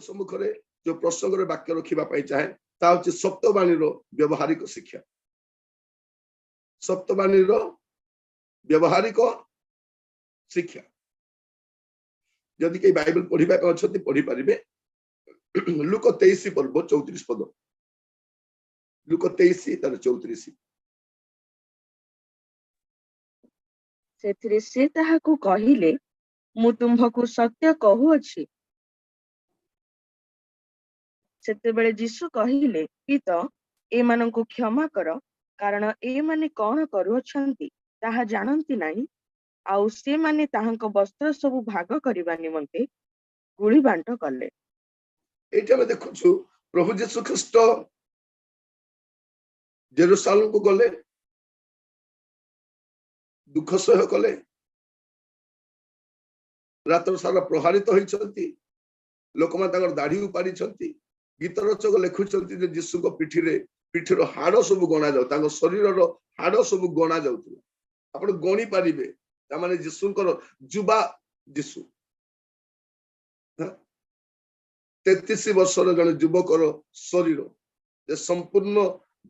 सम्मुखें जो प्रसंग वाक्य रखा चाहे ता हूँ सप्तवाणी व्यवहारिक शिक्षा। सप्तवाणी व्यवहारिक शिक्षा जदि कई बाइबल पढ़ा अच्छा पढ़ी पारे लुक 23 पर्व 34 पद लुक 23 तार 34 सेथिरे से ताहाकु कहिले मु तुम्भकु सत्य कहूअछि। सेतेबेले यीशु कहिले पिता एमानंकु क्षमा कर कारण ए माने कौन करूअछंती ताहा जानंती नाही। आउ से माने ताहांक वस्त्र सबु भाग करिबा निमंते गुଳି बांट कले। एटा में देखु प्रभु यीशु ख्रीष्ट जेरूसालेम को गले दुख सह कले रात सारा प्रहारित होइछंती लोक मान दाढ़ी उपाड़ी गीत रचक लिखुंट यीशु पिठीर हाड़ सब गणा जाऊ शरीर हाड़ सब गणा जाऊला आप गणी पारे ताने यीशुकर जुबा यीशु 33 वर्षर जन युवकर शरीर संपूर्ण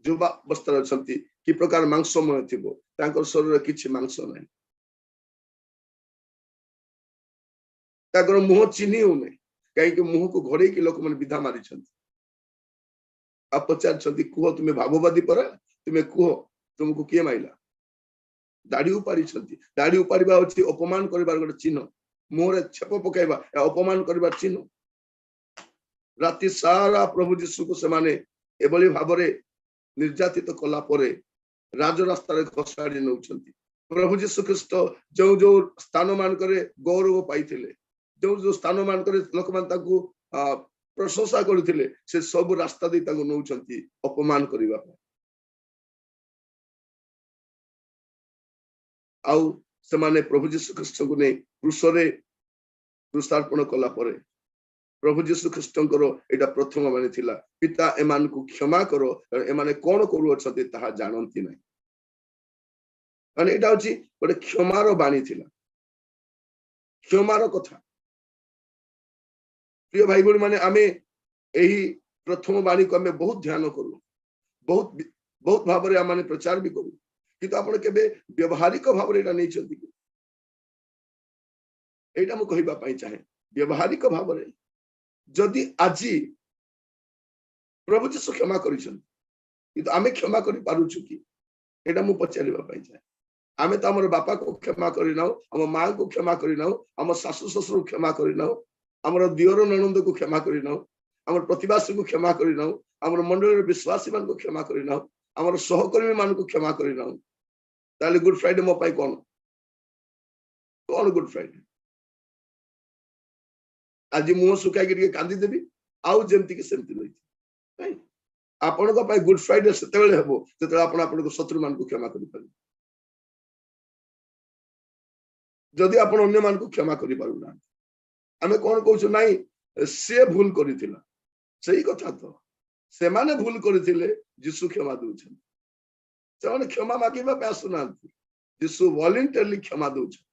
युवा अवस्था अच्छा कि प्रकार मांसमय थी शरीर किसी मांस ना मुह चिन्ह होने कहीं मुह को घोड़े लोक मैंने विधा मारी आप पचार कह तुम्हें भाववादी परा तुम्हें कह तुमको किए माइला दाढ़ी उपाड़ी दाढ़ी उपाड़ा अपमान कर गोटे चिन्ह मुहर छेप पकड़ा अपमान कर चिन्ह राति सारा प्रभु यीशु को सेमाने एभली भाव निर्यातित कला परे राजरास्तार खसाड़ी नौ प्रभु यीशु ख्रीष्ट जो जो स्थान मानक गौरव पाई जो जो स्थान मानक लोक मान प्रशंसा करते से सब रास्ता दे नौ अपमान करने आउ से प्रभु यीशु ख्रीष्ट को नहीं क्रूसरे क्रूसार्पण कला परे प्रभु यीशु ख्रीष्टंकर एटा प्रथम बाणी थिला पिता एमान को क्षमा करो एमाने कौन करूछते ताहा जानती नहीं माने एटा होची गोटे क्षमार बाणी थिला क्षमार कथा प्रिय भाई बहन माने आमे एही प्रथम बाणी को आमे बहुत ध्यान करू बहुत बहुत भाव में आम प्रचार भी करू किंतु आपण केबे व्यवहारिक भाव में एटा नहीं छथि एटा मु कहिबा पई चाहे व्यवहारिक भाव में जदि आज प्रभु जीशु क्षमा कर आमे क्षमा कर पारुछु कि एटा मु पचारिबा पई चाहे आमे तो हमर बापा को क्षमा करिना हम मां को क्षमा करिना हम सासु ससुर को क्षमा करिना हमर दियर ननंद को क्षमा करिना हमर प्रतिवासी को क्षमा करिना हमर मंडल विश्वासी मान को क्षमा करिना हमर सहकर्मी मान को क्षमा करिना ताले गुड फ्राइडे मो पाई कोन कोन गुड फ्राइडे आज मुह सुखाई कांदी देवी आउ जमती कि सेमती रही आपण गुड फ्राइडे से हम शत्रु मान को क्षमा कर जदि आप अन्य मान को क्षमा कर आम कौन कौन नाई सी भूल करिथिला सही कथा तो से माने भूल करथिले यीशु क्षमा दउछन से माने क्षमा मागिबा पे आसुना यीशु वॉलंटरली क्षमा दउछन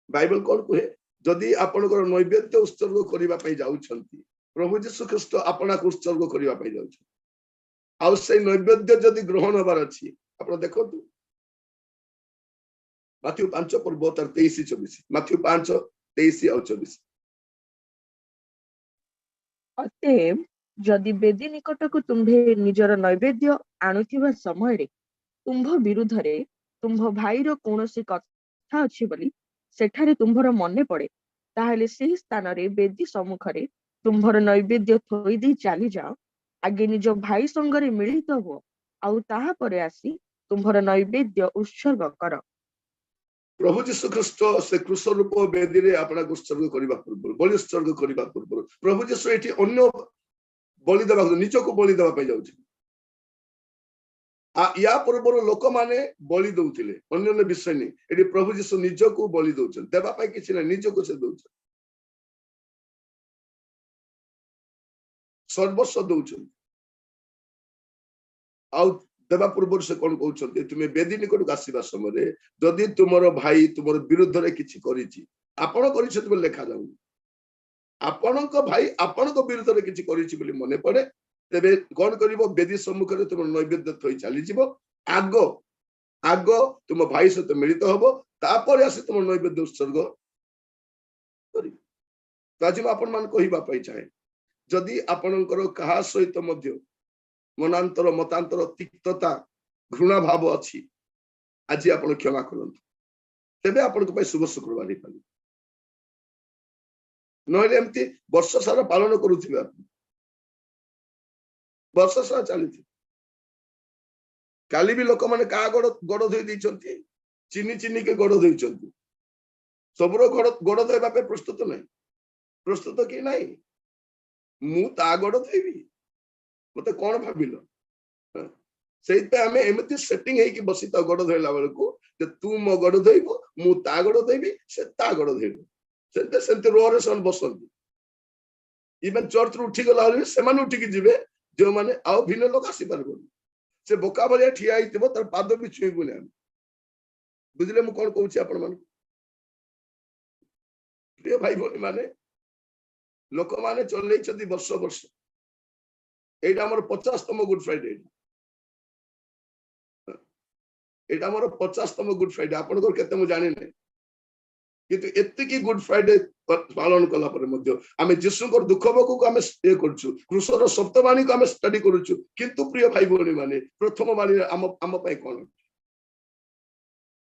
बाइबल कौन कहे जदि आपनकर नैवेद्य उत्सर्ग करिबा पई जाउछंती प्रभु यीशु ख्रीष्ट आपना को उत्सर्ग करिबा पई जाउछन आ से नैवेद्य जदि ग्रहण होबार अछि आपण देखंतु माथ्यू 5 पर्व 23-24 माथ्यू 5 23 और 24 अतएव जदि बेदी निकट को तुम्भे निजर नैवेद्य आणुथिबा समय रे तुम्भ विरुद्ध रे तुम्भ भाई रो कोनोसी कथा अछि बोली सेठारे तुम्भर मने पड़े ताहले से स्थान रे बेदी सम्मुख रे तुम्भर नैवेद्य थोई दी चली जाओ आगे निज भाई संगरे मिलित हो आउ ताहा परे आसी तुम्भर नैवेद्य उत्सर्ग कर प्रभु यीशु ख्रीष्ट से क्रूस रूप बेदी रे आपना उत्सर्ग करबा पूर्व बलि उत्सर्ग करबा पूर्व प्रभु यीशु एठी अन्य बलि देबा निज को बलि देबा पई जाउछि आ या पूर्व लोक माने बलि दउथिले अन्य विषय नहीं एठी प्रभु यीशु निज को बलि दउछन देबा पई किछि नै निज को से दउछन सर्वस्व दउछन आ देवा पूर्व से कौन कहते तुम्हें बेदी निकट आसवा समय जदि तुमर भाई तुम विरुद्ध रे किछि करिछि आपण करिछि बोली लेखा जाउनी आपणक भाई आपणक विरुद्ध रे किछि करिछि बोली मने पड़े तेबे कौन करिवो बेदी सम्मुख रे तुम नैवेद्य थई चली जिवो आगो आगो तुम भाई सहित मिलित हबो तापर आसी तुम नैवेद्य उत्सर्ग करिवो तो आज मैं आपण मान कहिबा पई चाहे जदि आपणकर कहा सहित मध्य मनांतर मतांतर तिक्तता घृणा भाव अच्छी आज आप क्षमा करंतु तेबे आपण शुभ शुक्रवार पाली नहले एमती वर्ष सारा पालन करुथिबे वर्ष सारा चली काली भी लोक मैंने क्या गड़ धोई देइछंती चिनी चिनी के गड़ देइछंती सबरो गड़ धोइबा पे प्रस्तुत नहीं प्रस्तुत कि नहीं मु ता गड़ धोइबी मते कौन भाविल से एमती सेटिंग है कि बसी तो गड़ धोला बेल को तू मो गड़ धोइबो मु ता गड़ धोइबी से ता गड़ धोइबो सेमते रोरे सन बसंती इवन चर्च रु उठी गला से माने उठी की जिवे जो माने आउ भिन्न लोक आसी परबो से बोका बलिया ठिया हितबो तर पाद भी छुईबो नै बुझले मु कोन कहूची आपण मान प्रिय भाई भौणी माने लोक माने चलै छथि वर्ष वर्ष एटा हमर 50तम गुड फ्राइडे एटा हमर 50तम गुड फ्राइडे आपण को केते मु जानि नै किंतु एत्ते की गुड फ्राइडे पालन कला पर मध्य आमे यीशु को दुख भोग को आमे ए करछु क्रूसर सप्तवाणी को आमे स्टडी करछु किंतु प्रिय भाई भौणी माने प्रथम वाणी आम पई कोन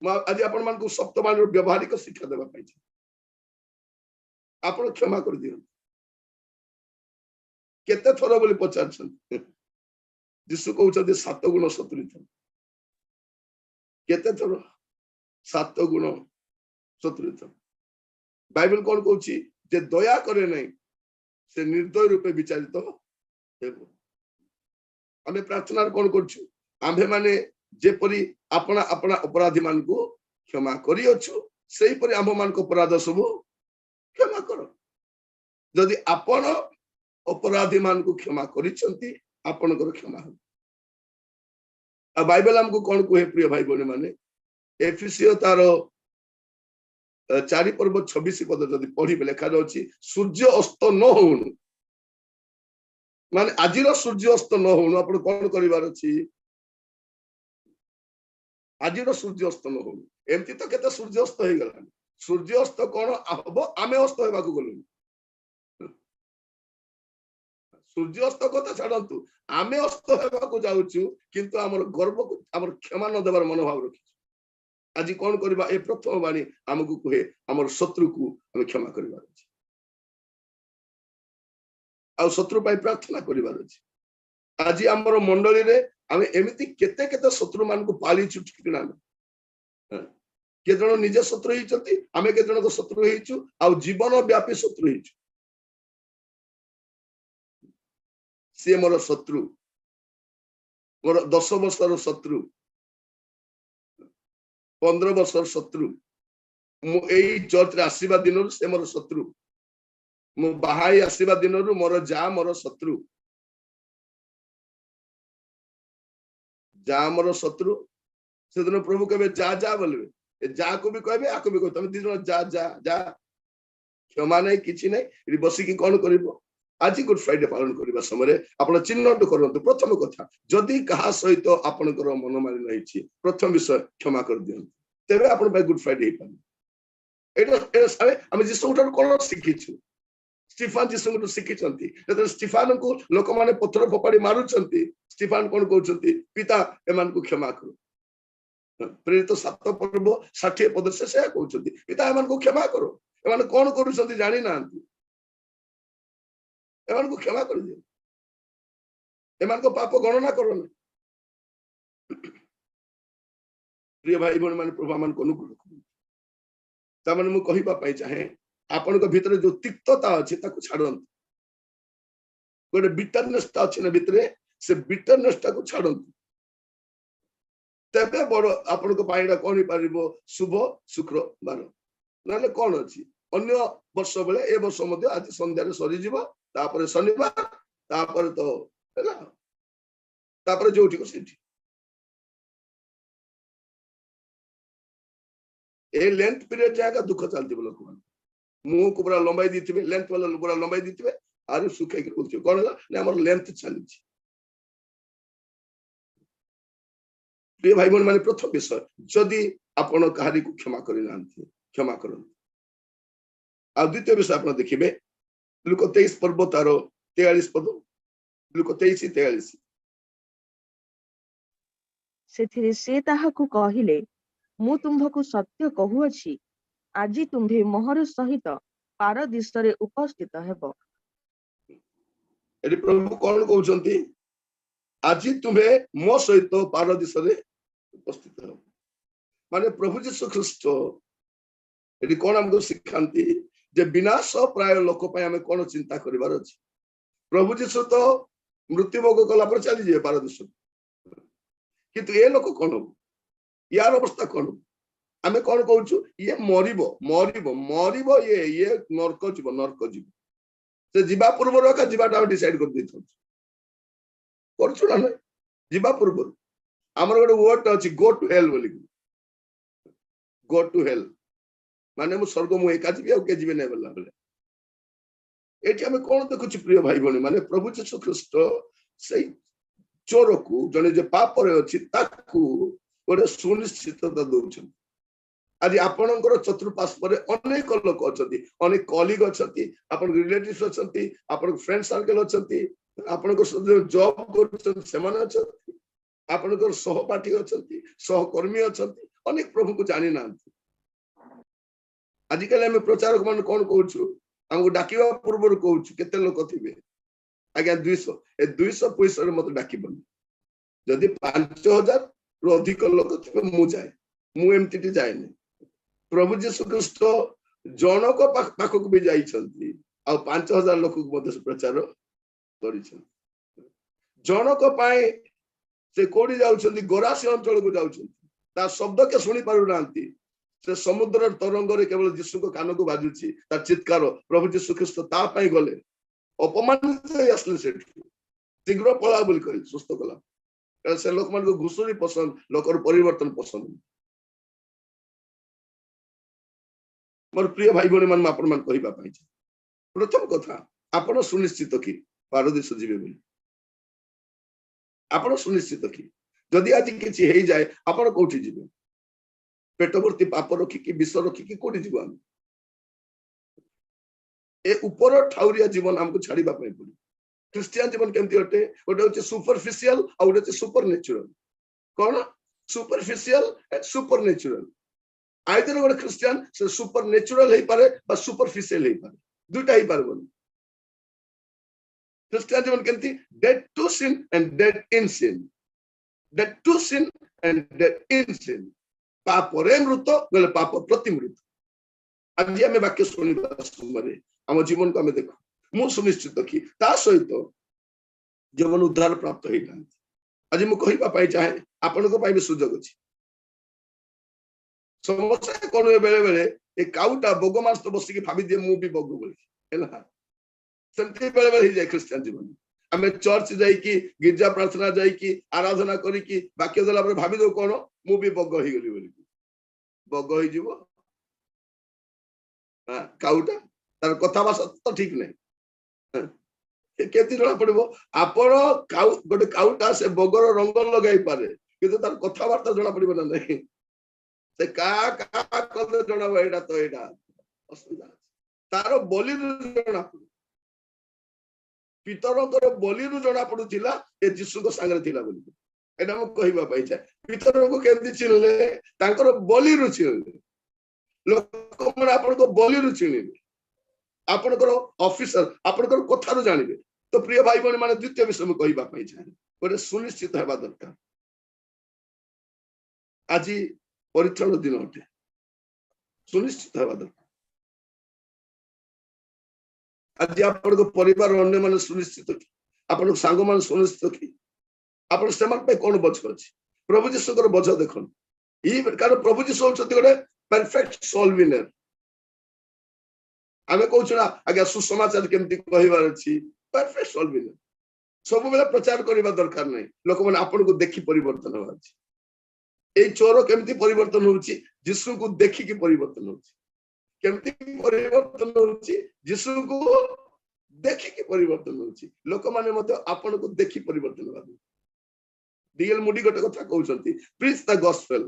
आज आपण मान को सप्तवाणी व्यवहारिक शिक्षा देबा पई आपण क्षमा कर दियो केते थोर बोली पचार छन यीशु कहउछथि 7 गुण 70 थर केते थोर 7 गुण 70 थर बाइबल कौन कहउछि जे दया करे नहीं से निर्दय रूपे विचारित हेबो आमे प्रार्थना कौन करछु आम्भे माने जेपरि अपना अपना अपराधी मान को क्षमा करी अछु सेही परि आम्भ मान को अपराध सब क्षमा करो जदि आपण अपराधी मान को क्षमा करिसंती आपण को क्षमा हो आ बाइबल हमको कौन कहे प्रिय भाई बने माने एफिसियो तार 4 पर्व 26 पद जदि पढ़ी लेखा जाउछि सूर्य अस्त न होनु माने आजिर सूर्य अस्त न होनु आपण कोन करिवार अछि आजिर सूर्य अस्त न होनु एमती तो केते सूर्य अस्त हे गला सूर्य अस्त कोन हबो आमे अस्त हेबा को गलु सूर्य अस्त कथा छाडंतु आमे अस्त हेबा को जाउछु किंतु हमर गर्व को हमर क्षमा न देबार मनोभाव रखि आज कौन करबा ए प्रथम वाणी हमकु कहे हमर शत्रु को हम क्षमा करबार अछि आ शत्रु पई प्रार्थना करबार अछि आज हमर मंडली रे हम एमिति केते केते शत्रु मान को पाली छुटकिना के जण निजे शत्रु ही छथि हमें के जण को शत्रु हिचु आ जीवन व्यापी शत्रु हिचु से मोर शत्रु मोर 10 वर्षर शत्रु 15 वर्षर शत्रु मु एई चर्च रे आसीबा दिनरु से मोर शत्रु मु बाहाई आसीबा दिनरु मोर जा मोर शत्रु जा मोर शत्रु से दिन प्रभु कहबे जा जा बोलबे ए जा को भी कहबे आको भी कहबे तुम दिन जा जा जा क्षमा नहीं किछि नहीं बसी की कोन करबो आज गुड फ्राइडे पालन करबा समय आपण चिन्हट करंतु प्रथम कथा जदि कहा सहित आपनकर मनोमालिन्य होईछि प्रथम विषय क्षमा कर दियंतु तेबे आपण भाई गुड फ्राइडे पालन एटा सारे हम जिसु कोन सिखिछु स्टीफान जिसु सिखिचंती जते स्टीफान को लोक माने पत्थर फोपाड़ी मारुचंती स्टीफान कोन कहउचंती पिता एमान को क्षमा करो प्रेरित 7 पर्व 60 पद से कहउचंती पिता एमान को क्षमा करो एमान कोन करूचंती जानि नांती एमान को क्षमा कर दियो एमान को पाप गणना करो ना प्रिय भाई बहन मान प्रभु मान को अनुग्रह करू ता माने मु कहिबा पई चाहे आपन को भीतर जो तिक्तता अछि ताको छाडंतु गोटे बिटरनेस ता अछि ना भीतरे से बिटरनेस ताको छाडंतु तबे बड़ आपन को पाइडा कोनी पारिबो शुभ शुक्रवार नाले कोन अछि अन्य वर्ष बेले ए वर्ष मध्ये आज संध्या रे सरी जीवो तापर शनिवार तापर तो हैला तापर जोठी को सेठी ए लेंथ पीरियड जाएगा दुख चलती लोक मान मुंह को पूरा लंबाई दी लेंथ वाला पूरा लंबाई दी आर सुखे कौन है लेंथ चली प्रिय भाई बहन माने प्रथम विषय जदि आपण कहारी को क्षमा करना क्षमा कर द्वितीय विषय आप देखिए लुक 23 पर्व तार 43 पद लुक 23-43 ସେଥିରେ ସେ ତାହାକୁ କହିଲେ ମୁଁ ତୁମ୍ଭକୁ ସତ୍ୟ କହୁଅଛି ଆଜି ତୁମ୍ଭେ ମୋହର ସହିତ ପାରଦୀସରେ ଉପସ୍ଥିତ ହେବ। ଏଠି ପ୍ରଭୁ କଣ କହୁଛନ୍ତି ଆଜି ତୁମେ ମୋ ସହିତ ପାରଦୀସରେ ଉପସ୍ଥିତ ହେବ ମାନେ ପ୍ରଭୁ ଯୀଶୁ ଖ୍ରୀଷ୍ଟ ଏଠି କଣ ଆମକୁ ଶିଖାନ୍ତି ଯେ ବିନାଶ ପ୍ରାୟ ଲୋକ ପାଇଁ ଆମେ କଣ ଚିନ୍ତା କରିବାର ଅଛି ପ୍ରଭୁ ଯୀଶୁ ତ ମୃତ୍ୟୁଭୋଗ କଲା ପରେ ଚାଲିଯିବେ ପାରଦୀସ କିନ୍ତୁ ଏ ଲୋକ କଣ ହବ यार अवस्था कौन आम कौन कहूँ ये मरिब मरिब मरिब ये नर्क जीव से जीवा पूर्व जीवाटा डिसाइड कर जीवा पूर्व आमर गोटे वर्ड अच्छी गो टू हेल बोली गो टू हेल माने मु स्वर्ग मु एका जीवी आउ के जीवे नै बोला बेले एठी हमें कौन देखुछि प्रिय भाई बहनी माने प्रभु यीशु ख्रीष्ट से चोर को जने जे पाप रे अछि ताकू गोटे सुनिश्चितता दौरान आज आपणकर चतुर्पार्श्व अनेक लोक अच्छा अनेक कलिग अच्छा रिलेटिव्स अच्छा फ्रेंड सर्कल अच्छा जॉब कर सहपाठी अच्छा सहकर्मी अच्छा अनेक प्रभु को जानी ना आजिकल आम प्रचारक मान कौन कहूँ डाकिवा पूर्व कहूँ केते लोक थे आज्ञा 200 ए 200 पैसा मत डाकबनी जदि 5000 अधिक लोक थे मु जाए मुझे जाए प्रभु जीशु ख्रीष्ट जनक पाखक भी जाइछंती आ 5000 लोक को प्रचार कर जनक पाए से कोड़ी जाउछंती गोरासी अंचल को जाउछंती ता शब्द के सुनी पारु नांती से समुद्र तरंग रे केवल जीशु को कान को बाजुची ता चित्कार प्रभु जीशु ख्रीष्ट ता पाई गले अपमानित आसले से शीघ्र पला बोली कहि सुस्त कला से लोक मान को घुसुरी पसंद लोकर परिवर्तन पसंद मोर प्रिय भाई बहन मान आपण मान कहिबा पाई प्रथम कथा आपण सुनिश्चित कि पारदेश जीवे बोली आपण सुनिश्चित कि जदि आज किछि हेई जाए आपण कोठी जीवे पेटवर्ती पाप रखी कि विष रखी कि कोठी जीव हम ए ऊपर ठाउरिया जीवन हमको छाड़ीबा पई पड़ी क्रिश्चियन जीवन केमती अटे गोटे होचे सुपरफिशियल आ गोटे होचे supernatural cone superficial and supernatural either गोटे क्रिश्चियन से सुपरनेचुरल हेई पारे बा सुपरफिशियल हेई पारे दुटा हेई पारबोनी क्रिश्चियन जीवन केमती dead to sin and dead in sin dead to sin and dead in sin पाप रे मृत गले पाप प्रति मृत आज आम वाक्य शुणा समय आम जीवन को आम देखो मु सुनिश्चित कि ता सहित जीवन उद्धार प्राप्त होता आज मुझे कहवाई चाहे आपण भी सुजोग अच्छी समस्या कौन हुए बेले बेले ए काउटा बोग मांस तो बसिकी भाभी दिए मु भी बोग बोली सेमती बेले बेले हो जाए क्रिश्चियन जीवन आम चर्च जाइकी गिरजा प्रार्थना जाइकी आराधना करिकी वाक्य देला पर भाभी दो कौन मु भी बग हो गली बोली बग हो काउटा तार कथा भाषा तो ठीक नहीं केती जना पड़ो आपण गोटे काउटा से बगर रंग लगाई पारे किंतु तार कथबार्ता जना पड़ो ना नहीं से का कदे जना एटा तो एटा असुविधा तार बलि जना पड़ो पितरंकर बलि जना पड़ुथिला ए जीशु को संगे थिला बोली एटा हम कहबा पाई चाहे पितर को केमती चिनले तांकर बलि रु चिनले लोक मन आपण को बलि रु चिनले आपनकर ऑफिसर आपनकर कथा रो जानिबे तो प्रिय भाई बहन माने द्वितीय विषय में कहबा पाई चाहे गोटे सुनिश्चित हेबा दरकार आज परित्राण दिन अटे सुनिश्चित हेबा दरकार आज आपन परिवार अन्य माने सुनिश्चित कि आपन सांग मान सुनिश्चित कि आपन सेमान पे कोन बच अछि प्रभु यीशु कर बच देखन ई कारण प्रभु यीशु होचति गोटे परफेक्ट सोल विनर आमे कहू ना आज्ञा सुसमाचार केमती कहबार अछि परफेक्ट सोल विनर सब बेला प्रचार करबा दरकार नहीं लोक माने आपन को देखि परिवर्तन होबा अछि এই ଚୋର କେମିତି ପରିବର୍ତ୍ତନ ହଉଛି ଯୀଶୁଙ୍କୁ ଦେଖିକି ପରିବର୍ତ୍ତନ ହଉଛି କେମିତି ପରିବର୍ତ୍ତନ ହଉଛି ଯୀଶୁଙ୍କୁ ଦେଖିକି ପରିବର୍ତ୍ତନ ହଉଛି ଲୋକମାନେ ମଧ୍ୟ ଆପଣଙ୍କୁ ଦେଖି ପରିବର୍ତ୍ତନ ହେବେ ଡିଏଲ ମୁଡି ଗୋଟେ କଥା କହୁଛନ୍ତି ପ୍ରିଚ୍ ଦ ଗସ୍ପେଲ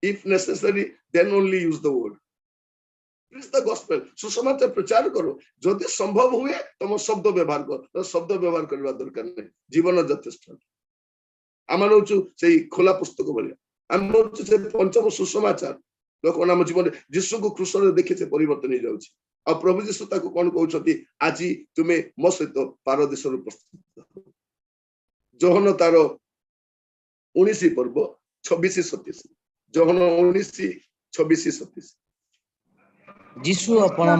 if necessary then only use the word preach the gospel सुसमाचार प्रचार करो जदि संभव हुए तुम शब्द व्यवहार करो शब्द व्यवहार करबा दरकार नहीं जीवन यथेष्ट आम होचु से खोला पुस्तक भलिया आम होचु से पंचम सुसमाचार लोक नाम जीवन यीशु को क्रूस रे देखि से परिवर्तन हो जाउछि आ प्रभु यीशु ताको कोन कहउछथि आजि तुमे मो सहित पारदेश रो प्रस्तुत जोहन तार 19 पर्व 26 27 जोहन 19 26 27 ଯୀଶୁ ଆପଣ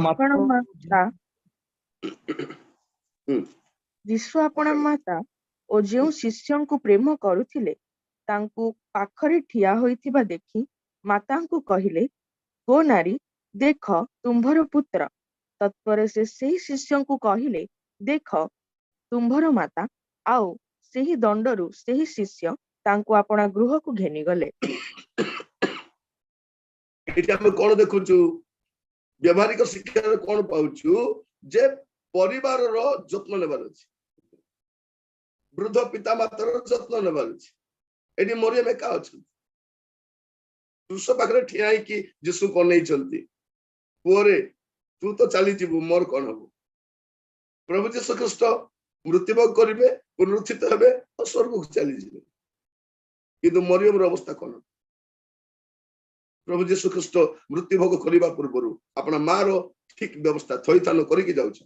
ମାତା ଓ ଯେଉଁ ଶିଷ୍ୟଙ୍କୁ ପ୍ରେମ କରୁଥିଲେ ତାଙ୍କୁ ପାଖରେ ଠିଆ ହୋଇଥିବା ଦେଖି ମାତାଙ୍କୁ କହିଲେ ହୋ ନାରୀ ଦେଖ ତୁମ୍ଭର ପୁତ୍ର ତତ୍ପରେ ସେ ସେହି ଶିଷ୍ୟଙ୍କୁ କହିଲେ ଦେଖ ତୁମ୍ଭର ମାତା ଆଉ ସେହି ଦଣ୍ଡରୁ ସେହି ଶିଷ୍ୟ ତାଙ୍କୁ ଆପଣା ଗୃହକୁ ଘେନିଗଲେ ଏଠି ଆମେ କଣ ଦେଖୁଛୁ व्यवहारिक शिक्षा कौन पाउछु जे परिवार रो जत्न नेबार अछि वृद्ध पिता मातार जत्न नेबार अछि एडी मरियम एका अछि क्रूस पाखरे ठिया कि यीशु कोन नै चलती पोरे तू तो चली जीवु मोर कोन हबो प्रभु यीशु ख्रीष्ट मृत्युभोग करिवे पुनरुत्थित हेबे और स्वर्ग को चली जिवे किंतु मरियम रो अवस्था कोन प्रभु यीशु ख्रीष्ट मृत्युभोग करने पूर्व अपना माँ रो ठीक व्यवस्था थईथान करके जाउछ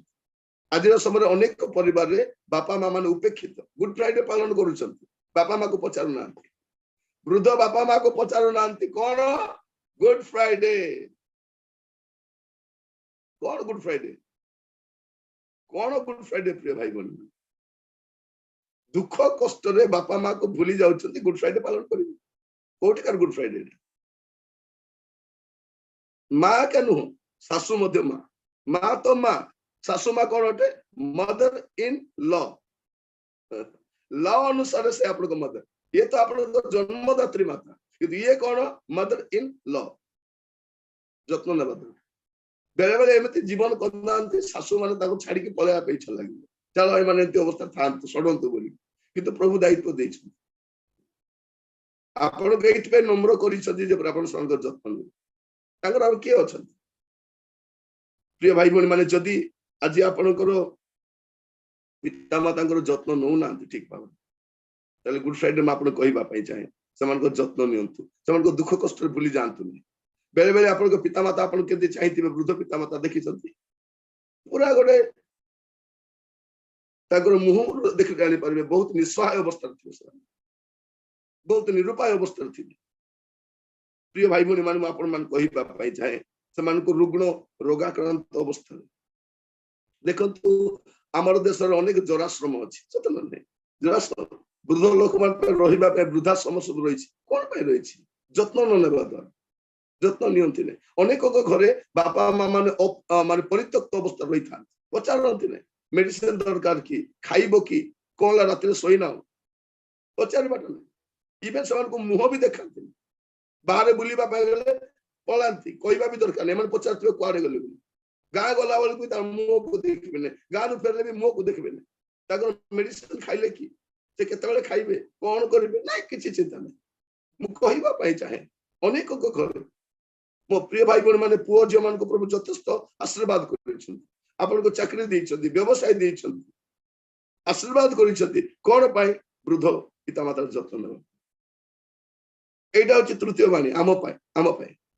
आज समय अनेक परिवार रे बापा माँ मान उपेक्षित गुड फ्राइडे पालन करूछंती बापा माँ को पचारू ना वृद्ध बापा माँ को पचारू ना कौन गुड फ्राइडे गुड फ्राइडे प्रिय भाई बहन दुख कष्ट रे बापा माँ को भूली जाउछंती गुड फ्राइडे पालन करिवे कोटिकार गुड फ्राइडे माँ क्या नुह सासू मध्य माँ तो माँ सासू माँ कौन अटे मदर इन लॉ लॉ अनुसार से आप मदर ये तो आप जन्मदात्री माता किंतु ये कौन मदर इन लॉ जत्न नेबा बेले बेले एमती जीवन करना सासू मैंने छाड़ी पलैया इच्छा लगे चलो ये अवस्था था सड़तु बोली किंतु प्रभु दायित्व देछन आपण नम्र कर जत्न किए अच्छा प्रिय भाई भाई माने जदि आज आपणकर पिता माता जत्न नौ ना ठीक भाव गुड फ्राइडे में आप चाहे से जत्न नि दुख कष्ट भूली जातु बेले बेले आप पिता माता आप चाहिए वृद्ध पिता माता देखी पूरा गोटे मुह देखिक जापारे बहुत निस्सहाय अवस्था बहुत निरुपाय अवस्था थी प्रिय भाई भौणी मान कहवाई चाहे से रुग्ण रोगाक्रांत अवस्था देखु आमर देश अनेक जराश्रम अच्छी सतन नहीं जराश्रम वृद्ध लोक रही वृद्धाश्रम सब रही कौन रही जत्न न द्वारा जत्न नि अनेक घरे बापा माँ माने परित्यक्त अवस्था रही था पचारती नहीं मेडिसिन दरकार कि खाइब कि कौन रात शोना पचार बाट नहीं इवेन से मुह भी देखा बाहर बुलवा गले पलांती कहवा भी दरकार नहीं पचार कुआड़े गले गाँ गला बेलू मुह को देखिए गाँव फेरले भी मुह को देखिए मेडिसिन खाइले कि केतबेले खाइबे कौन करेंगे ना किसी चिंता नहीं मुझे चाहे अनेक घर मो प्रिय भाई भाई मैंने पुओ झी मान प्रभु यथेष्ट आशीर्वाद कर चाकरी देइछन्ति व्यवसाय देइछन्ति आशीर्वाद कर कौन वृद्ध पिता मातार जत्न नेबा एटा होची तृतीय वाणी आम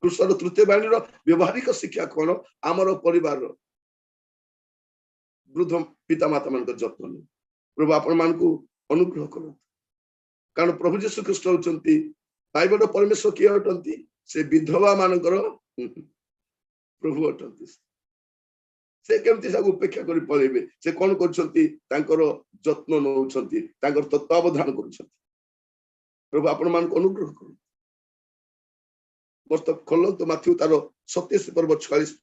कृष्ण तृतीय वाणी व्यवहारिक शिक्षा कौन आमर परिवार वृद्ध पिता माता मान जत्न ने प्रभु आपण मान को अनुग्रह कर कारण प्रभु यीशु ख्रीष्ट होचंती बाइबल परमेश्वर किए अटंती से विधवा मानकर प्रभु अटंती से केमती सब उपेक्षा कर पळेबे से कौन करछंती तांकर जत्न नउछंती तांकर तत्वावधान करछंती प्रभु आपण मान को अनुग्रह कर मस्त खोल तो माथ्यू तार 27 पर्व 46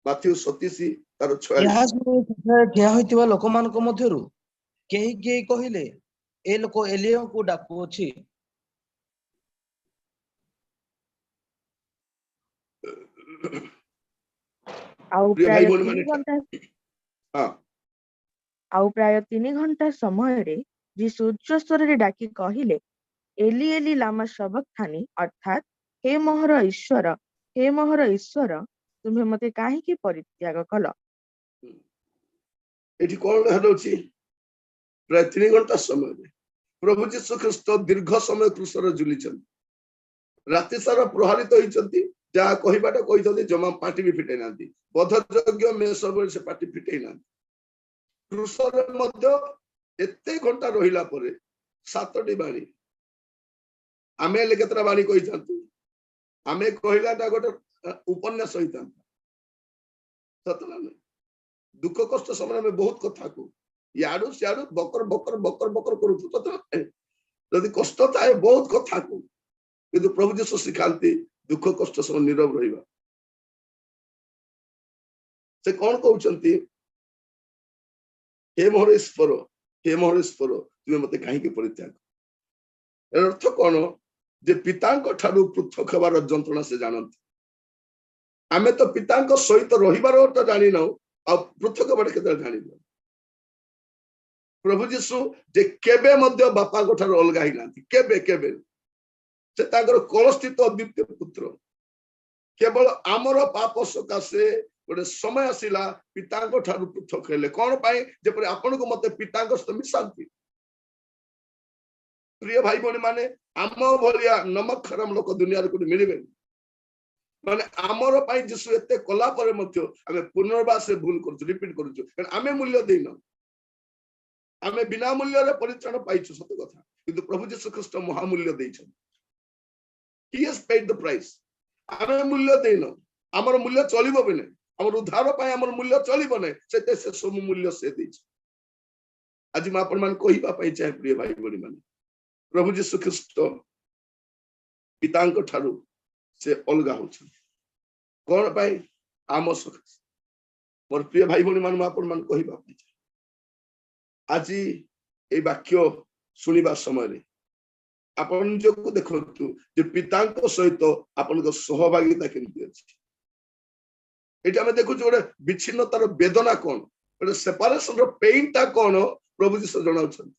माथ्यू 27 तार 46 ठिया होइतिबा लोक मानक मध्यरु केही केही कहिले ए लोक एलिया को डाकू अछि ଆଉ ପ୍ରିୟ ଭାଇ ପ୍ରାୟ ଭଉଣୀ 3 ମାନେ ଘଣ୍ଟା ହଁ ଆଉ ପ୍ରାୟ 3 ଘଣ୍ଟା ସମୟରେ ଯୀଶୁ ଉଚ୍ଚ ସ୍ୱରରେ ଡାକି କହିଲେ, ଏଲି ଏଲି ଲାମା ସବକ୍ତାନି, ଅର୍ଥାତ୍ ହେ ମୋହର ଈଶ୍ୱର, ତୁମେ ମତେ କାହିଁକି ପରିତ୍ୟାଗ କଲ? ଏଠି କଣ ହେଉଛି? ପ୍ରାୟ 3 ଘଣ୍ଟା ସମୟରେ ପ୍ରଭୁ ଯୀଶୁ ଖ୍ରୀଷ୍ଟ ଦୀର୍ଘ ସମୟ କ୍ରୁଶରେ ଝୁଲିଛନ୍ତି। ରାତି ସାରା ପ୍ରହାରିତ ହେଇଛନ୍ତି। ଯାହା କହିବାଟା କହିଛନ୍ତି ଜମା ପାଟି ବି ଫିଟେଇ ନାହାନ୍ତି। ବଧଯଜ୍ଞ ମେଷବେଳେ ସେ ପାଟି ଫିଟେଇ ନାହାନ୍ତି। କ୍ରୁଶରେ ମଧ୍ୟ ଏତେ ଘଣ୍ଟା ରହିଲା ପରେ 7ଟି ବାଣୀ, ଆମେ ହେଲେ କେତେଟା ବାଣୀ କହିଥାନ୍ତୁ? ଆମେ କହିଲାଟା ଗୋଟେ ଉପନ୍ୟାସ ହେଇଥାନ୍ତା, ସତ ନା ନାହିଁ? ଦୁଃଖ କଷ୍ଟ ସମୟରେ ଆମେ ବହୁତ କଥା କହୁ, ଇଆଡୁ ସିଆଡୁ ବକର ବକର ବକର ବକର କରୁଛୁ, ସତ ନା ନାହିଁ? ଯଦି କଷ୍ଟ ଥାଏ ବହୁତ କଥା କହୁ, କିନ୍ତୁ ପ୍ରଭୁ ଯୀଶୁ ଶିଖାନ୍ତି ଦୁଃଖ କଷ୍ଟ ସମୟ ନୀରବ ରହିବା। ସେ କଣ କହୁଛନ୍ତି? ହେ ମୋର ଈଶ୍ୱର, ତୁମେ ମତେ କାହିଁକି ପରିତ୍ୟାଗ? ଏର ଅର୍ଥ କଣ? ଯେ ପିତାଙ୍କ ଠାରୁ ପୃଥକ ହେବାର ଯନ୍ତ୍ରଣା ସେ ଜାଣନ୍ତି। ଆମେ ତ ପିତାଙ୍କ ସହିତ ରହିବାର ଅର୍ଥ ଜାଣିନାହୁଁ, ଆଉ ପୃଥକ ହେବାର କେତେବେଳେ ଜାଣିବୁ? ପ୍ରଭୁ ଯୀଶୁ ଯେ କେବେ ମଧ୍ୟ ବାପାଙ୍କ ଠାରୁ ଅଲଗା ହେଇନାହାନ୍ତି, କେବେ କେବେ। ସେ ତାଙ୍କର କଳସ୍ଥିତ ଅଦ୍ୱିତୀୟ ପୁତ୍ର। କେବଳ ଆମର ପାପ ସକାଶେ ଗୋଟେ ସମୟ ଆସିଲା ପିତାଙ୍କ ଠାରୁ ପୃଥକ ହେଲେ। କଣ ପାଇଁ? ଯେପରି ଆପଣଙ୍କୁ ମତେ ପିତାଙ୍କ ସହିତ ମିଶାନ୍ତି। ପ୍ରିୟ ଭାଇ ଭଉଣୀ ମାନେ, ଆମ ଭଳିଆ ନମକ ଖରାମ ଲୋକ ଦୁନିଆରେ କୋଉଠି ମିଳିବେନି। ମାନେ ଆମର ପାଇଁ ଯୀଶୁ ଏତେ କଲା ପରେ ମଧ୍ୟ ଆମେ ପୁନର୍ବାର ସେ ଭୁଲ କରୁଛୁ, ରିପିଟ କରୁଛୁ, କାରଣ ଆମେ ମୂଲ୍ୟ ଦେଇନ। ଆମେ ବିନା ମୂଲ୍ୟରେ ପରିତ୍ରାଣ ପାଇଛୁ, ସତ କଥା, କିନ୍ତୁ ପ୍ରଭୁ ଯୀଶୁ ଖ୍ରୀଷ୍ଟ ମହାମୂଲ୍ୟ ଦେଇଛନ୍ତି। He has paid the price. ଆମେ ମୂଲ୍ୟ ଦେଇନ, ଆମର ମୂଲ୍ୟ ଚଳିବ ବି ନାହିଁ। ଆମର ଉଦ୍ଧାର ପାଇଁ ଆମର ମୂଲ୍ୟ ଚଳିବ ନାହିଁ, ସେତେ ସେ ସବୁ ମୂଲ୍ୟ ସେ ଦେଇଛି। ଆଜି ମୁଁ ଆପଣ ମାନଙ୍କୁ କହିବା ପାଇଁ ଚାହେଁ, ପ୍ରିୟ ଭାଇ ଭଉଣୀ ମାନେ, ପ୍ରଭୁ ଯୀଶୁ ଖ୍ରୀଷ୍ଟ ପିତାଙ୍କ ଠାରୁ ସେ ଅଲଗା ହଉଛନ୍ତି। କଣ ପାଇଁ? ଆମ ସକାଶେ। ମୋର ପ୍ରିୟ ଭାଇ ଭଉଣୀ ମାନେ, ମୁଁ ଆପଣ ମାନଙ୍କୁ କହିବା ପାଇଁ ଚାହେଁ, ଆଜି ଏଇ ବାକ୍ୟ ଶୁଣିବା ସମୟରେ ଆପଣ ନିଜକୁ ଦେଖନ୍ତୁ ଯେ ପିତାଙ୍କ ସହିତ ଆପଣଙ୍କ ସହଭାଗିତା କେମିତି ଅଛି। ଏଠି ଆମେ ଦେଖୁଛୁ ଗୋଟେ ବିଚ୍ଛିନ୍ନତାର ବେଦନା କଣ, ଗୋଟେ ସେପାରେସନ ର ପେନ୍ ଟା କଣ ପ୍ରଭୁ ଯୀଶୁ ଜଣାଉଛନ୍ତି।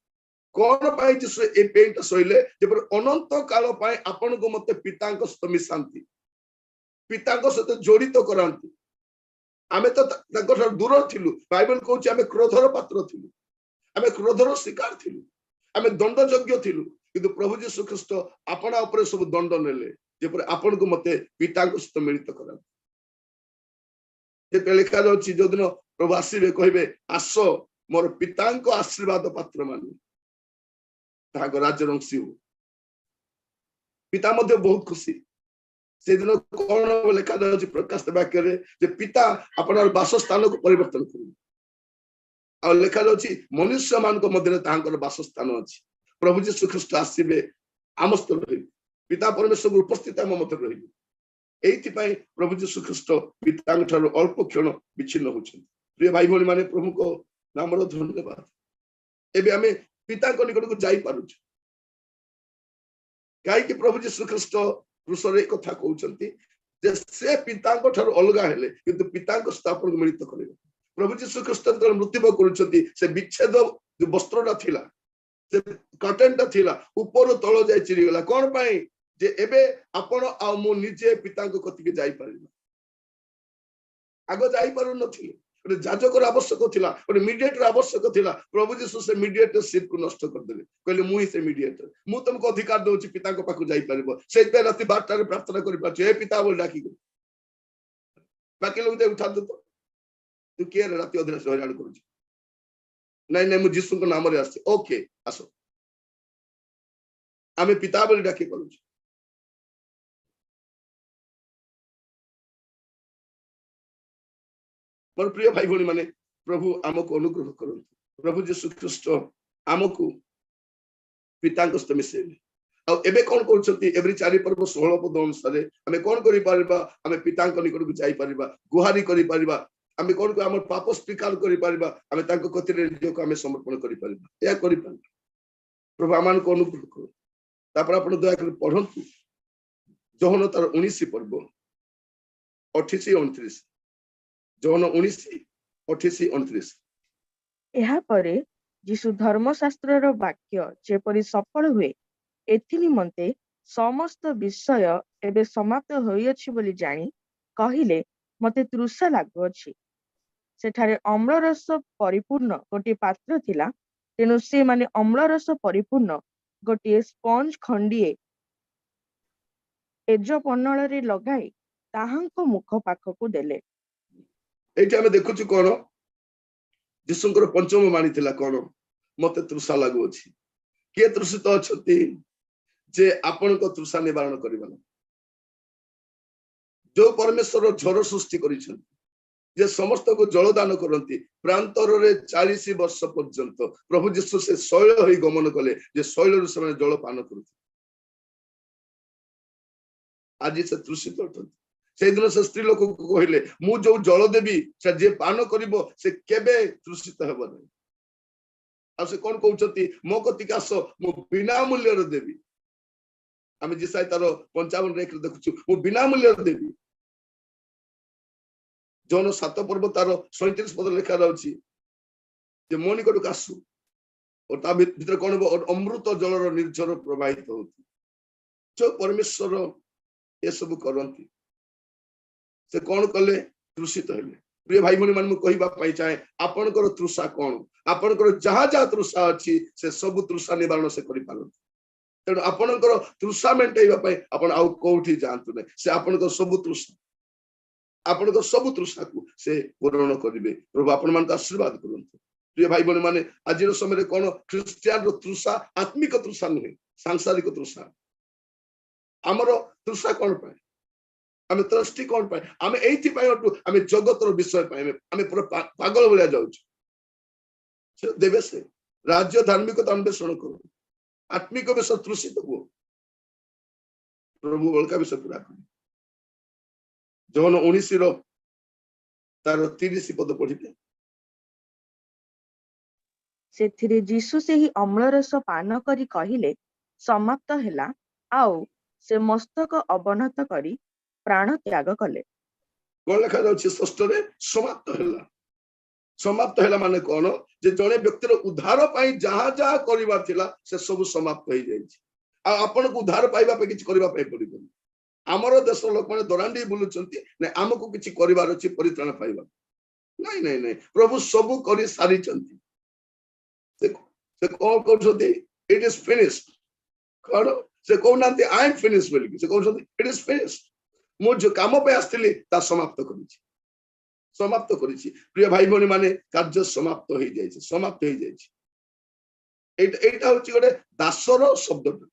କଣ ପାଇଁ ଯୀଶୁ ଏ ପେନ୍ ଟା ସହିଲେ? ଯେପରି ଅନନ୍ତ କାଳ ପାଇଁ ଆପଣଙ୍କୁ ମତେ ପିତାଙ୍କ ସହିତ ମିଶାନ୍ତି, ପିତାଙ୍କ ସହିତ ଜଡିତ କରାନ୍ତି। ଆମେ ତ ତାଙ୍କ ଠାରୁ ଦୂର ଥିଲୁ। ବାଇବେଲ କହୁଛି ଆମେ କ୍ରୋଧର ପାତ୍ର ଥିଲୁ, ଆମେ କ୍ରୋଧର ଶିକାର ଥିଲୁ, ଆମେ ଦଣ୍ଡ ଯୋଗ୍ୟ ଥିଲୁ, କିନ୍ତୁ ପ୍ରଭୁ ଯୀଶୁ ଖ୍ରୀଷ୍ଟ ଆପଣା ଉପରେ ସବୁ ଦଣ୍ଡ ନେଲେ, ଯେପରି ଆପଣଙ୍କୁ ମତେ ପିତାଙ୍କ ସହିତ ମିଳିତ କରାନ୍ତି। ଯେତେବେଳେ ଲେଖା ଯାଉଛି ଯୋଉଦିନ ପ୍ରଭୁ ଆସିବେ କହିବେ, ଆସ ମୋର ପିତାଙ୍କ ଆଶୀର୍ବାଦ ପାତ୍ର ମାନେ ତାହାଙ୍କ ରାଜ୍ୟର ଅଂଶୀ ହଉ। ପିତା ମଧ୍ୟ ବହୁତ ଖୁସି। ସେଦିନ କଣ ଲେଖା ଯାଉଛି ପ୍ରକାଶ ବାକ୍ୟରେ, ଯେ ପିତା ଆପଣଙ୍କ ବାସସ୍ଥାନକୁ ପରିବର୍ତ୍ତନ କରିବେ। ଆଉ ଲେଖା ଯାଉଛି ମନୁଷ୍ୟ ମାନଙ୍କ ମଧ୍ୟରେ ତାହାଙ୍କର ବାସସ୍ଥାନ ଅଛି। ପ୍ରଭୁ ଯୀଶୁ ଖ୍ରୀଷ୍ଟ ଆସିବେ, ଆମ ସ୍ତର ରହିବେ, ପିତା ପରମେଶ୍ୱର ଉପସ୍ଥିତ ଆମ ମଧ୍ୟରେ ରହିବେ। ଏଇଥିପାଇଁ ପ୍ରଭୁ ଯୀଶୁ ଖ୍ରୀଷ୍ଟ ପିତାଙ୍କ ଠାରୁ ଅଳ୍ପ କ୍ଷଣ ବିଚ୍ଛିନ୍ନ ହଉଛନ୍ତି। ପ୍ରିୟ ଭାଇ ଭଉଣୀ ମାନେ, ପ୍ରଭୁଙ୍କ ନାମର ଧନ୍ୟବାଦ। ଏବେ ଆମେ ପିତାଙ୍କ ନିକଟକୁ ଯାଇପାରୁଛୁ। କାହିଁକି ପ୍ରଭୁ ଯୀଶୁ ଖ୍ରୀଷ୍ଟ କ୍ରୁଶରେ ଏ କଥା କହୁଛନ୍ତି ଯେ ସେ ପିତାଙ୍କ ଠାରୁ ଅଲଗା ହେଲେ, କିନ୍ତୁ ପିତାଙ୍କ ସହିତ ଆପଣଙ୍କୁ ମିଳିତ କରିବେ। ପ୍ରଭୁ ଯୀଶୁ ଖ୍ରୀଷ୍ଟ ଯେତେବେଳେ ମୃତ୍ୟୁବରଣ କରୁଛନ୍ତି, ସେ ବିଚ୍ଛେଦ ଯୋଉ ବସ୍ତ୍ରଟା ଥିଲା, ସେ କର୍ଟେନଟା ଥିଲା, ଉପରୁ ତଳ ଯାଇ ଚିରିଗଲା। କଣ ପାଇଁ? ଯେ ଏବେ ଆପଣ ଆଉ ମୁଁ ନିଜେ ପିତାଙ୍କ କତିକି ଯାଇପାରିବା। ଆଗ ଯାଇପାରୁନଥିଲେ, ଗୋଟେ ଯାଜକର ଆବଶ୍ୟକ ଥିଲା, ଗୋଟେ ମିଡିଏଟର ଆବଶ୍ୟକ ଥିଲା। ପ୍ରଭୁ ଯୀଶୁ ସେ ମିଡିଏଟରସିପ କୁ ନଷ୍ଟ କରିଦେଲେ, କହିଲେ ମୁଁ ହିଁ ସେ ମିଡିଏଟର, ମୁଁ ତମକୁ ଅଧିକାର ଦଉଛି ପିତାଙ୍କ ପାଖକୁ ଯାଇପାରିବ। ସେଇଥିପାଇଁ ରାତି 12ଟାରେ ପ୍ରାର୍ଥନା କରିପାରୁଛୁ, ଏ ପିତା ବୋଲି ଡାକିକି। ବାକି ଲୋକ ଉଠାନ୍ତୁ ତ, ତୁ କିଏ ରାତି ଅଧରେ ହଇରାଣ କରୁଛୁ? ନାଇଁ ନାଇଁ, ମୁଁ ଯୀଶୁଙ୍କ ନାମରେ ଆସିଛି। ଓକେ, ଆସ, ଆମେ ପିତା ବୋଲି ଡାକି ପାରୁଛୁ। ମୋର ପ୍ରିୟ ଭାଇ ଭଉଣୀ ମାନେ, ପ୍ରଭୁ ଆମକୁ ଅନୁଗ୍ରହ କରନ୍ତୁ। ପ୍ରଭୁ ଯୀଶୁ ଖ୍ରୀଷ୍ଟ ଆମକୁ ପିତାଙ୍କ ସହିତ ମିଶେଇଲେ। ଆଉ ଏବେ କଣ କରୁଛନ୍ତି? ଏଭ୍ରି 4 ପର୍ବ 16 ପଦ ଅନୁସାରେ ଆମେ କଣ କରିପାରିବା? ଆମେ ପିତାଙ୍କ ନିକଟକୁ ଯାଇପାରିବା, ଗୁହାରି କରିପାରିବା। ଆମେ କଣ ଆମର ପାପ ସ୍ୱୀକାର କରିପାରିବା, ଆମେ ତାଙ୍କ କତିରେ ନିଜକୁ ଆମେ ସମର୍ପଣ କରିପାରିବା। ଏହା କରିପାରିବା। ପ୍ରଭୁ ଆମମାନଙ୍କୁ ଅନୁଗ୍ରହ କରନ୍ତୁ। ତାପରେ ଆପଣ ଦୟାକରି ପଢନ୍ତୁ ଯୋହନ ତାର 19 ପର୍ବ 28-29 ଜୋହନ 19:28-29 ଏହା ପରେ ଯୀଶୁ ଧର୍ମଶାସ୍ତ୍ରର ବାକ୍ୟ ଯେପରି ସଫଳ ହୁଏ ଏଥି ନିମନ୍ତେ ସମସ୍ତ ବିଷୟ ଏବେ ସମାପ୍ତ ହୋଇଅଛି ବୋଲି ଜାଣି କହିଲେ ମତେ ତୃଷା ଲାଗୁଅଛି। ସେଠାରେ ଅମ୍ଳରସ ପରିପୂର୍ଣ୍ଣ ଗୋଟିଏ ପାତ୍ର ଥିଲା, ତେଣୁ ସେମାନେ ଅମ୍ଳରସ ପରିପୂର୍ଣ୍ଣ ଗୋଟିଏ ସ୍ପଞ୍ଜ ଖଣ୍ଡିଏ ଏଜପନଳରେ ଲଗାଇ ତାହାଙ୍କ ମୁଖ ପାଖକୁ ଦେଲେ। ଏଇଠି ଆମେ ଦେଖୁଛୁ କଣ ଯୀଶୁଙ୍କର ପଞ୍ଚମ ବାଣୀ ଥିଲା କଣ, ମତେ ତୃଷା ଲାଗୁଅଛି। କିଏ ତୃଷିତ ଅଛନ୍ତି ଯେ ଆପଣଙ୍କ ତୃଷା ନିବାରଣ କରିବା ନା? ଯୋଉ ପରମେଶ୍ୱର ଝର ସୃଷ୍ଟି କରିଛନ୍ତି, ଯେ ସମସ୍ତଙ୍କୁ ଜଳ ଦାନ କରନ୍ତି, ପ୍ରାନ୍ତରରେ 40 ବର୍ଷ ପର୍ଯ୍ୟନ୍ତ ପ୍ରଭୁ ଯୀଶୁ ସେ ଶୈଳ ହୋଇ ଗମନ କଲେ, ଯେ ଶୈଳରୁ ସେମାନେ ଜଳ ପାନ କରୁଥିଲେ। ଆଜି ସେ ତୃଷିତ ଅଛନ୍ତି। ସେଇଦିନ ସେ ସ୍ତ୍ରୀ ଲୋକକୁ କହିଲେ, ମୁଁ ଯୋଉ ଜଳ ଦେବି ସେ ଯିଏ ପାନ କରିବ ସେ କେବେ ତୃଷିତ ହେବ ନାହିଁ। ଆଉ ସେ କଣ କହୁଛନ୍ତି, ମୋ କତିକି ଆସ, ମୁଁ ବିନା ମୂଲ୍ୟରେ ଦେବି। ଆମେ ଯିଶାଇ ତାର 55 ଦେଖୁଛୁ, ମୁଁ ବିନା ମୂଲ୍ୟରେ ଦେବି। ଜୋହନ 7 ପର୍ବ ତାର 37 ପଦ ଲେଖା ଯାଉଛି ଯେ ମୋ ନିକଟକୁ ଆସୁ, ତା ଭିତରେ କଣ ହବ, ଅମୃତ ଜଳର ନିର୍ଝର ପ୍ରବାହିତ ହଉଛି। ଯୋଉ ପରମେଶ୍ୱର ଏସବୁ କରନ୍ତି, ସେ କଣ କଲେ, ତୃଷିତ ହେଲେ। ପ୍ରିୟ ଭାଇ ଭଉଣୀ ମାନେ, ମୁଁ କହିବା ପାଇଁ ଚାହେଁ, ଆପଣଙ୍କର ତୃଷା କଣ? ଆପଣଙ୍କର ଯାହା ଯାହା ତୃଷା ଅଛି ସେ ସବୁ ତୃଷା ନିବାରଣ ସେ କରିପାରନ୍ତି। ତେଣୁ ଆପଣଙ୍କର ତୃଷା ମେଣ୍ଟେଇବା ପାଇଁ ଆପଣ ଆଉ କୋଉଠି ଯାଆନ୍ତୁ ନାହିଁ। ସେ ଆପଣଙ୍କର ସବୁ ତୃଷାକୁ ସେ ପୂରଣ କରିବେ। ପ୍ରଭୁ ଆପଣମାନଙ୍କୁ ଆଶୀର୍ବାଦ କରନ୍ତୁ। ପ୍ରିୟ ଭାଇ ଭଉଣୀ ମାନେ, ଆଜିର ସମୟରେ କଣ, ଖ୍ରୀଷ୍ଟିଆନର ତୃଷା ଆତ୍ମିକ ତୃଷା ନୁହେଁ, ସାଂସାରିକ ତୃଷା। ଆମର ତୃଷା କଣ ପାଇଁ? ଆମେ ତ୍ରଷ୍ଟି କଣ ପାଇଁ? ଆମେ ଏଇଥିପାଇଁ ଅଟୁ, ଆମେ ଜଗତର ବିଷୟ ପାଇଁ ଆମେ ପୁରା ପାଗଳ ଭଳିଆ ଯାଉଛୁ। ସେ ଦେବେ, ସେ ରାଜ୍ୟ ଧାର୍ମିକତା ଅନ୍ୱେଷଣ କରୁ, ଆତ୍ମିକ ବିଷୟ ତୃଷିତ ହୁଅ, ପ୍ରଭୁ ବଳକା ବିଷୟ ପୁରା କରୁ। ଜୋହନ 19 ତାର 30 ପଦ ପଢିବେ। ସେଥିରେ ଯୀଶୁ ସେହି ଅମ୍ଳରସ ପାନ କରି କହିଲେ, ସମାପ୍ତ ହେଲା। ଆଉ ସେ ମସ୍ତକ ଅବନତ କରି ପ୍ରାଣ ତ୍ୟାଗ କଲେ। କଣ ଲେଖା ଯାଉଛି 6ରେ? ସମାପ୍ତ ହେଲା। ସମାପ୍ତ ହେଲା ମାନେ କଣ, ଯେ ଜଣେ ବ୍ୟକ୍ତିର ଉଦ୍ଧାର ପାଇଁ ଯାହା ଯାହା କରିବା ଥିଲା ସେ ସବୁ ସମାପ୍ତ ହେଇଯାଇଛି। ଆଉ ଆପଣଙ୍କୁ ଉଦ୍ଧାର ପାଇବା ପାଇଁ କିଛି କରିବା ପାଇଁ ପଡିବନି। ଆମର ଦେଶର ଲୋକମାନେ ଦରାଣ୍ଡି ବୁଲୁଛନ୍ତି, ନାଇଁ ଆମକୁ କିଛି କରିବାର ଅଛି ପରିତ୍ରାଣ ପାଇବା। ନାଇଁ ନାଇଁ ନାଇଁ, ପ୍ରଭୁ ସବୁ କରି ସାରିଛନ୍ତି। ସେ କଣ କହୁଛନ୍ତି, ଇଟ ଇଜ ଫିନିଶ୍ଡ। କଣ ସେ କହୁନାହାନ୍ତି ଆଇ ଏମ୍ ଫିନିଶ୍ଡ ବୋଲି, ସେ କହୁଛନ୍ତି ଇଟ ଇଜ ଫିନିଶ୍ଡ। ମୁଁ ଯୋଉ କାମ ପାଇଁ ଆସିଥିଲି ତା ସମାପ୍ତ କରିଛି, ସମାପ୍ତ କରିଛି। ପ୍ରିୟ ଭାଇ ଭଉଣୀ ମାନେ, କାର୍ଯ୍ୟ ସମାପ୍ତ ହେଇଯାଇଛି, ସମାପ୍ତ ହେଇଯାଇଛି। ଏଇଟା ହଉଛି ଗୋଟେ ଦାସର ଶବ୍ଦଟା।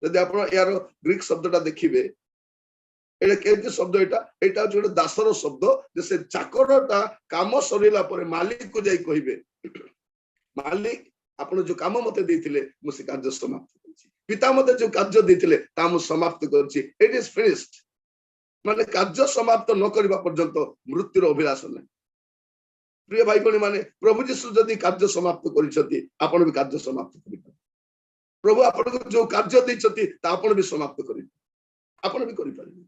ଯଦି ଆପଣ ଏହାର ଗ୍ରୀକ ଶବ୍ଦଟା ଦେଖିବେ, ଏଇଟା କେମିତି ଶବ୍ଦ, ଏଇଟା ହଉଛି ଗୋଟେ ଦାସର ଶବ୍ଦ, ଯେ ସେ ଚାକରଟା କାମ ସରିଲା ପରେ ମାଲିକକୁ ଯାଇ କହିବେ, ମାଲିକ ଆପଣ ଯୋଉ କାମ ମତେ ଦେଇଥିଲେ ମୁଁ ସେ କାର୍ଯ୍ୟ ସମାପ୍ତ କରିଛି। ପିତା ମତେ ଯୋଉ କାର୍ଯ୍ୟ ଦେଇଥିଲେ ତା ମୁଁ ସମାପ୍ତ କରିଛି। ଇଟ ଇଜ ଫିନିଶ୍ଡ। ମାନେ କାର୍ଯ୍ୟ ସମାପ୍ତ ନ କରିବା ପର୍ଯ୍ୟନ୍ତ ମୃତ୍ୟୁର ଅଭିଳାଷ ନାହିଁ। ପ୍ରିୟ ଭାଇ ଭଉଣୀ ମାନେ, ପ୍ରଭୁ ଯୀଶୁ ଯଦି କାର୍ଯ୍ୟ ସମାପ୍ତ କରିଛନ୍ତି, ଆପଣ ବି କାର୍ଯ୍ୟ ସମାପ୍ତ କରିପାରିବେ। ପ୍ରଭୁ ଆପଣଙ୍କୁ ଯୋଉ କାର୍ଯ୍ୟ ଦେଇଛନ୍ତି ତା ଆପଣ ବି ସମାପ୍ତ କରିବେ, ଆପଣ ବି କରିପାରିବେ।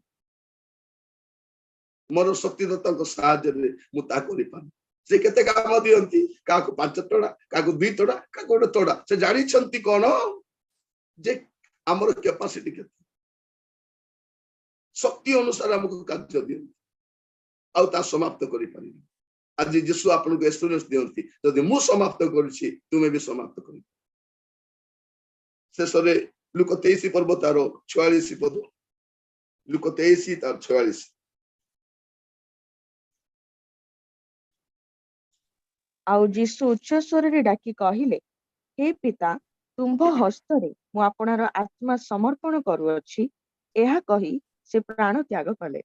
ମୋର ଶକ୍ତିଦାତାଙ୍କ ସାହାଯ୍ୟରେ ମୁଁ ତାହା କରିପାରିବି। ସେ କେତେ କାମ ଦିଅନ୍ତି, କାହାକୁ 5 ତୋଡ଼ା, କାହାକୁ 2 ତୋଡ଼ା, କାହାକୁ 1 ତୋଡ଼ା। ସେ ଜାଣିଛନ୍ତି କଣ, ଯେ ଆମର କ୍ୟାପାସିଟି କେତେ, ଶକ୍ତି ଅନୁସାରେ ଆମକୁ କାର୍ଯ୍ୟ ଦିଅନ୍ତି, ଆଉ ତା ସମାପ୍ତ କରିପାରିବେ। ଆଜି ଯୀଶୁ ଆପଣଙ୍କୁ ଏକ୍ସପିରିଏନ୍ସ ଦିଅନ୍ତି, ଯଦି ମୁଁ ସମାପ୍ତ କରିଛି ତୁମେ ବି ସମାପ୍ତ କରିବ। ଶେଷରେ ଲୁକ 23 ପର୍ବ ତାର 46 ପଦ, ଲୁକ 23 ତାର 46। ଆଉ ଯୀଶୁ ଉଚ୍ଚ ସ୍ୱରରେ ଡାକି କହିଲେ, ହେ ପିତା, ତୁମ୍ଭ ହସ୍ତରେ ମୁଁ ଆପଣର ଆତ୍ମା ସମର୍ପଣ କରୁଅଛି। ଏହା କହି ସେ ପ୍ରାଣ ତ୍ୟାଗ କଲେ।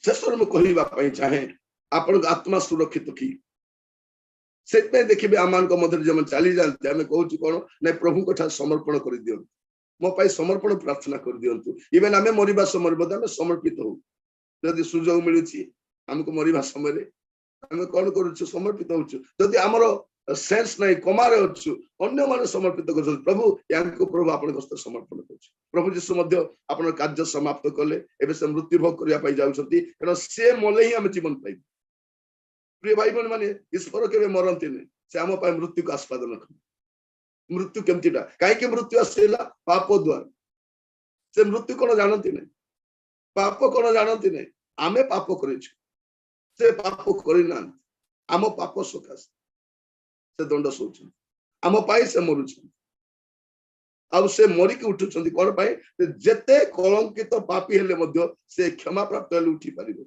ଶେଷରେ ମୁଁ କହିବା ପାଇଁ ଚାହେଁ, ଆପଣଙ୍କ ଆତ୍ମା ସୁରକ୍ଷିତ କି? ସେଥିପାଇଁ ଦେଖିବେ ଆମମାନଙ୍କ ମଧ୍ୟରେ ଯେମାନେ ଚାଲି ଯାଆନ୍ତି, ଆମେ କହୁଛୁ କଣ, ନାଇଁ ପ୍ରଭୁଙ୍କ ଠାରେ ସମର୍ପଣ କରିଦିଅନ୍ତୁ, ମୋ ପାଇଁ ସମର୍ପଣ ପ୍ରାର୍ଥନା କରିଦିଅନ୍ତୁ। ଇଭେନ ଆମେ ମରିବା ସମୟରେ ମଧ୍ୟ ଆମେ ସମର୍ପିତ ହଉ। ଯଦି ସୁଯୋଗ ମିଳୁଛି ଆମକୁ ମରିବା ସମୟରେ ଆମେ କଣ କରୁଛୁ, ସମର୍ପିତ ହଉଛୁ। ଯଦି ଆମର सेन्स नहीं कमारे अच्छु अन्य माने समर्पित कर प्रभु यांको प्रभु आपन हस्त समर्पण कर प्रभु यीशु मध्य आपन कार्य समाप्त कले एबे से मृत्यु भोग करिया पाई जाउछंती कारण से मले ही हम जीवन पाइब प्रिय भाई बहन माने ईश्वर केबे मरंती नहीं से हम पाई मृत्यु को आस्वादन कर मृत्यु केमतीटा काहे के मृत्यु आसेला पाप द्वारा से मृत्यु कोन जानती नहीं पाप कोन जानती नहीं आमे पाप करिछु से पाप करिना आम पाप सकाश से दंड सोचुन आम पाई से मरुछन अब से मरिक उठुछंती कोन पाई जेते कलंकित पापी हेले मध्य से क्षमा प्राप्त हेले उठी परिबो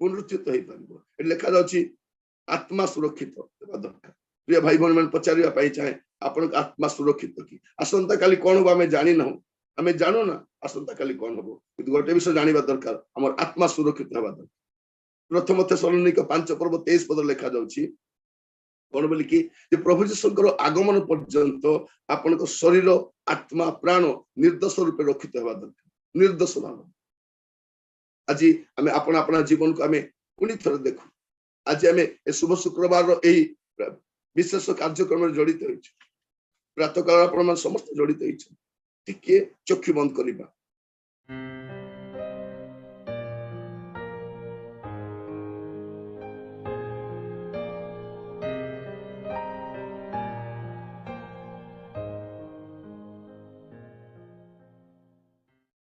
पुनरुत्थित होई परिबो ए लिखा जाउची आत्मा सुरक्षित हेबा दरकार प्रिय भाई बहन मन पचारिया पाई चाहे आपन आत्मा सुरक्षित की आसंता काली कोन हो हमें जानि न हमें जानो ना आसंता काली कोन हो किंतु गोटे विषय जानिबा दरकार हमर आत्मा सुरक्षित हेबा दरकार प्रथम थेसलोनिक 5:23 पद लिखा जाउची कौन बोली कि प्रभु जीशुଙ୍କର आगमन पर्यंत आपण शरीर आत्मा प्राण निर्दोष रूपे रक्षित हेबा दरकार निर्दोष भाव आज आम आपण अपना जीवन को आम पुणी थर देखु आज आम शुभ शुक्रवार विशेष कार्यक्रम जड़ित हो प्रातः काल आपण समस्त जड़ित हो चक्षु बंद करवा